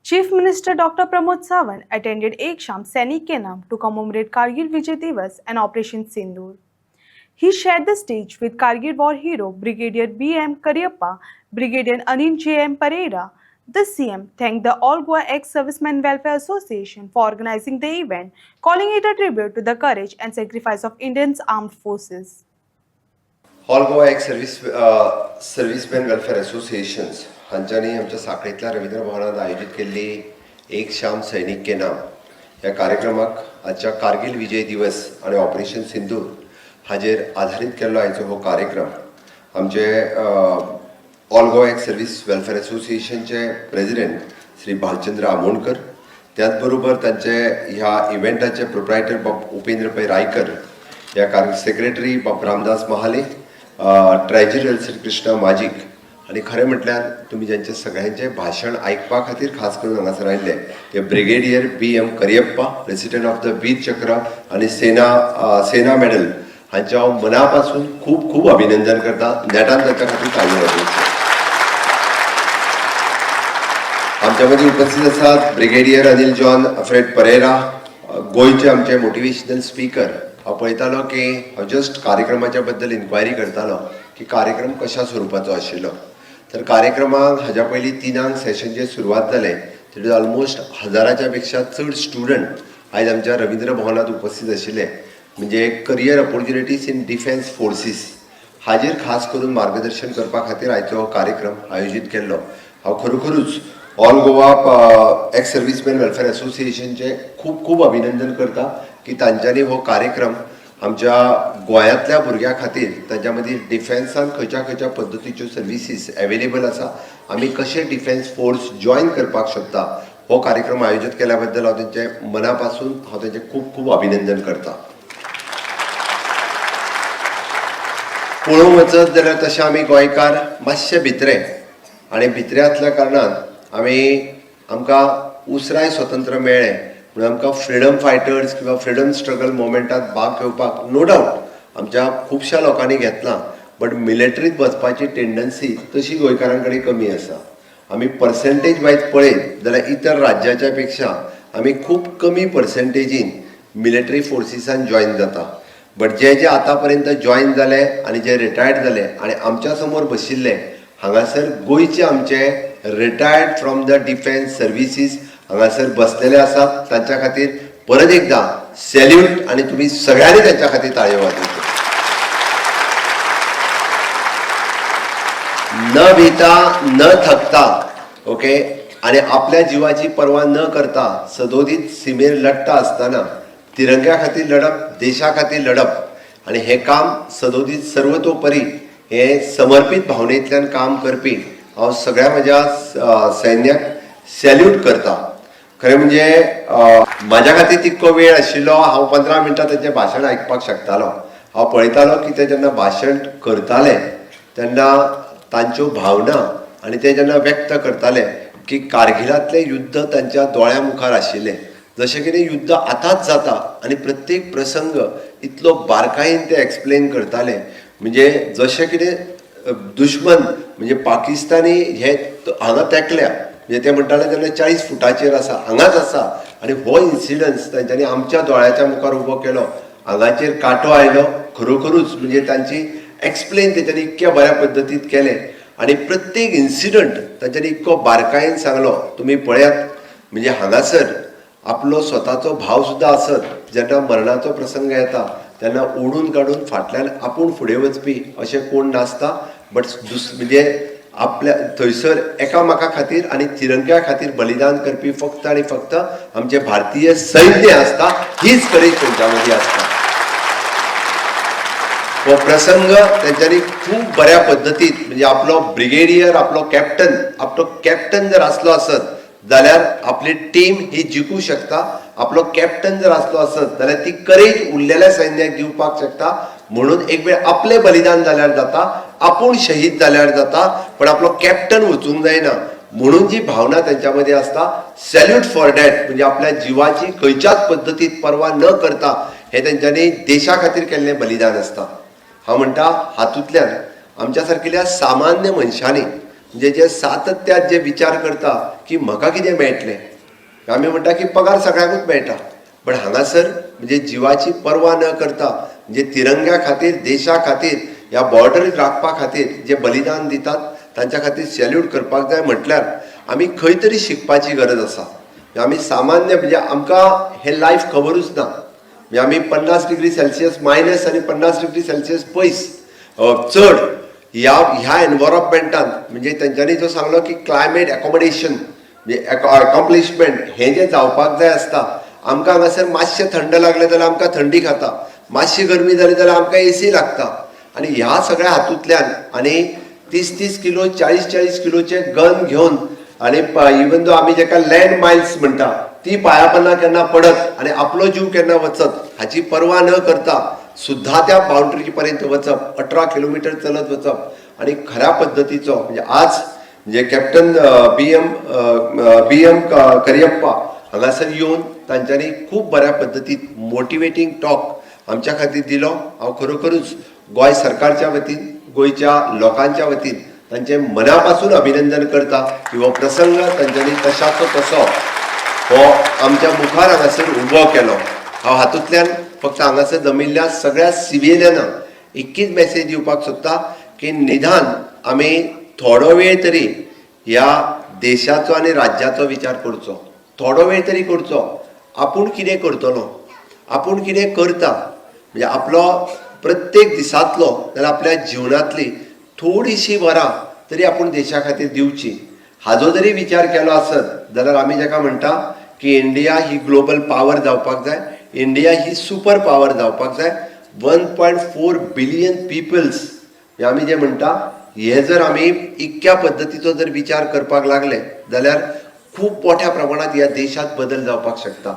Chief Minister Dr. Pramod Sawant attended Ek Sham Sainik Ke Naam to commemorate Kargil Vijay Divas and Operation Sindoor. He shared the stage with Kargil war hero Brigadier B.M. Cariappa, Brigadier Anil J.M. Pereira. The CM thanked the All Goa Ex-Servicemen Welfare Association for organizing the event, calling it a tribute to the courage and sacrifice of Indians Armed Forces. All Goa एक serviceman welfare associations हांच्यांनी आमच्या सांखळेंतल्या रवींद्र भवनात आयोजीत केल्ली एक शाम सैनिक के नाम ह्या कार्यक्रमाक आजच्या कारगिल विजय दिवस आणि ऑपरेशन सिंदूर हाजेर आधारीत केल्लो आयचो हो कार्यक्रम आमचे ऑल गोवा एक सर्व्हिस वेलफेअर असोसिएशनचे प्रेसिडेंट श्री भालचंद्र आमोणकर, त्याच बरोबर तांचे ह्या इव्हेंटाचे प्रोप्रायटर बाब उपेंद्र पै रायकर, ह्या सेक्रेटरी बाब रामदास महाले, ट्रेजरर श्री कृष्णा माजीक आणि खरें म्हटल्यार तुमी ज्यांचे सगळ्यांचे भाशण आयकपा खातीर खास करून हांगासर आयिल्ले ते brigadier B.M. Kariappa, resident of the Vir Chakra आणि सेना मेडल हांचे हांव मना पासून खूब खूब अभिनंदन करता. नेटान ताच्या खातीर ताळयो वाजोवच्यो. आमच्या मदीं उपस्थित आसात ब्रिगेडियर अनिल जॉन फ्रेड परेरा, गोंयचे आमचे मोटिवेशनल स्पीकर. हांव पळयतालो की हांव जस्ट कार्यक्रमाच्या बद्दल इन्क्वायरी करतालो की कार्यक्रम कशा स्वरुपाचो आशिल्लो. तर कार्यक्रमाक हाज्या पयलीं 3 सेशनचे सुरवात जाले. तेतूंत ऑलमोस्ट 1000च्या पेक्षा चड स्टुडंट आयज आमच्या रवींद्र भवनात उपस्थित आशिल्ले. म्हणजे career opportunities in defence forces हाजेर खास करून मार्गदर्शन करपा खातीर आयचो हो कार्यक्रम आयोजीत केल्लो. हांव खरोखरूच all Goa ex serviceman welfare असोसिएशनचे खूब खूब अभिनंदन करता की तांच्यांनी हो कार्यक्रम आमच्या गोंयांतल्या भुरग्यां खातीर तांच्या मदीं डिफेन्सान खंयच्या खंयच्या पद्दतीच्यो सर्विसीस अवेलेबल आसा, आमी कशे डिफेन्स फोर्स जॉयन करपाक शकता, हो कार्यक्रम आयोजीत केल्या बद्दल हांव तांचे मना पासून तांचे खूब खूब अभिनंदन करता. पळोवंक वचत जाल्यार तशें आमी गोंयकार मातशे भितरे आनी भितरे आसल्या कारणान आमकां उसराय स्वतंत्र मेळ्ळें म्हणून आमकां फ्रिडम फायटर्स किंवा फ्रिडम स्ट्रगल मुवमेंटात भाग घेवपाक नो डावट आमच्या खुबश्या लोकांनी घेतला. बट मिलिटरींत वचपाची टेंडन्सी तशी गोंयकारां कडेन कमी आसा. आमी पर्सेंटेज वायज पळयत जाल्यार इतर राज्याच्या पेक्षा आमी खूब कमी पर्सेंटेजीन मिलिटरी फोर्सिसान जॉयन जाता. बट जे आतां पर्यंत जॉयन जाले आनी जे रिटायर्ड जाले आनी आमच्या समोर बशिल्ले हांगासर गोंयचे आमचे retired from the defence services हांगासर बसलेले आसात. तांच्या खातीर परत एकदा सॅल्यूट आनी तुमी सगळ्यांनी तांच्या खातीर ताळयो वाजोवच्यो. न भिता न थकता ओके आनी आपल्या जिवाची पर्वा न करता सदोदीत सीमेर लढता आसतना तिरंग्या खातीर लढप, देशा खातीर लढप आनी हें काम सदोदीत सर्वतोपरी हे समर्पित भावनेंतल्यान काम करपी हांव सगळ्या म्हज्या सैन्याक सॅल्यूट करता. खरें म्हणजे म्हाज्या खातीर तितको वेळ आशिल्लो हांव 15 मिनटां तांचें भाशण आयकपाक शकतालो. हांव पळयतालो की ते जेन्ना भाशण करताले तेन्ना तांच्यो भावना आनी ते जेन्ना व्यक्त करताले की कारगिलांतलें युद्ध तांच्या दोळ्या मुखार आशिल्लें, जशें कितें युद्ध आतांच जाता आनी प्रत्येक प्रसंग इतलो बारकायेन ते एक्सप्लेन करताले. म्हणजे जशें कितें दुश्मन म्हणजे पाकिस्तानी हे हांगा तेंकल्या म्हणजे ते म्हणटाले जेन्ना 40 फुटाचेर आसा हांगाच आसा आनी हो इन्सिडन्स तांच्यांनी आमच्या दोळ्याच्या मुखार उबो केलो. हांगाचेर कांटो आयलो. खरोखरूच म्हणजे तांची एक्सप्लेन तेच्यांनी इतक्या बऱ्या पद्दतीत केलें आनी प्रत्येक इन्सिडंट तांच्यांनी इतको बारकायेन सांगलो. तुमी पळयात म्हणजे हांगासर आपलो स्वताचो भाव सुद्दां आसत जेन्ना मरणाचो प्रसंग येता तेन्ना ओडून काडून फाटल्यान आपूण फुडें वचपी अशें कोण नासता. बट म्हणजे आपल्या थंयसर एकामेका खातीर आनी तिरंग्या खातीर बलिदान करपी फक्त आनी फक्त आमचे भारतीय सैन्य आसता. हीच करेज तेंच्या मदीं आसता. हो प्रसंग तेंच्यांनी खूब बऱ्या पद्दतीत म्हणजे आपलो ब्रिगेडियर आपलो कॅप्टन जर आसलो आसत जाल्यार आपली टीम ही जिखूं शकता. आपलो कॅप्टन जर आसलो आसत जाल्यार ती करेज उरलेल्या सैन्याक दिवपाक शकता. म्हणून एक वेळ आपले बलिदान जाल्यार जाता, आपूण शहीद जाल्यार जाता, पण आपलो कॅप्टन वचूंक जायना म्हणून जी भावना तेंच्या मध्ये आसता. सॅल्यूट फॉर डॅट म्हणजे आपल्या जिवाची खंयच्याच पद्दतीत पर्वा न करता हे तेंच्यांनी देशा खातीर केल्लें बलिदान आसता. हांव म्हणटा हातूंतल्यान आमच्या सारकिल्या सामान्य मनशांनी म्हणजे जे सातत्यात जे विचार करता की म्हाका कितें मेळटलें आमी म्हणटा की पगार सगळ्यांकूच मेळटा पण हांगासर म्हणजे जिवाची पर्वा न करता म्हणजे तिरंग्या खातीर देशा खातीर ह्या बॉर्डर राखपा खातीर जे बलिदान दितात तांच्या खातीर सॅल्यूट करपाक जाय म्हटल्यार आमी खंय तरी शिकपाची गरज आसा आमी सामान्य म्हणजे आमकां हे लायफ खबरूच ना म्हणजे आमी 50 डिग्री सेल्सियस मायनस आनी 50 डिग्री सेल्सियस पयस चड ह्या एनवायरमेंटान म्हणजे तेंच्यांनी जो सांगलो की क्लायमेट एकोमोडेशन म्हणजे अकॉम्प्लिशमेंट हें जें जावपाक जाय आसता आमकां हांगासर मातशें थंड लागलें जाल्यार आमकां थंडी खाता मातशी गरमी जाली जाल्यार आमकां एसी लागता आनी ह्या सगळ्या हातूंतल्यान आनी 30 किलो 40 किलोचे गन घेवन आनी इवन दो आमी जेका लँड मायल्स म्हणटा ती पांया पन्ना केन्ना पडत आनी आपलो जीव केन्ना वचत हाची पर्वा न करता सुद्धा त्या बाउंड्री पर्यंत वचप 18 किलोमिटर चलत वचप आणि खऱ्या पद्धतीचो म्हणजे आज म्हणजे कॅप्टन BM करियप्पा हांगासर येवन तांच्यांनी खूब बऱ्या पद्धतीन मोटिवेटिंग टॉक आमच्या खातीर दिलो हांव खरोखरूच गोंय सरकारच्या वतीन गोंयच्या लोकांच्या वतीन तांचे मना पासून अभिनंदन करता की हो प्रसंग तांच्यांनी तशाचो तसो हो आमच्या मुखार हांगासर उबो केलो हांव हातूंतल्यान फक्त हांगासर जमिल्ल्या सगळ्या सिव्हिलियनांक इतकीच मेसेज दिवपाक सोदता की निदान आमी थोडो वेळ तरी ह्या देशाचो आनी राज्याचो विचार करचो थोडो वेळ तरी करचो आपूण कितें करतलो आपूण कितें करता म्हणजे आपलो प्रत्येक दिसांतलो नाल्यार आपल्या जिवनांतली थोडीशी वरां तरी आपूण देशा खातीर दिवची हाजो जरी विचार केलो आसत जाल्यार आमी जेका म्हणटा की इंडिया ही ग्लोबल पावर जावपाक जाय इंडिया ही सुपर पावर जावपाक जाय 1.4 बिलियन पिपल्स आमी जे म्हणटा हे जर आमी इतक्या पद्दतीचो जर विचार करपाक लागले जाल्यार खूब मोठ्या प्रमाणात ह्या देशात बदल जावपाक शकता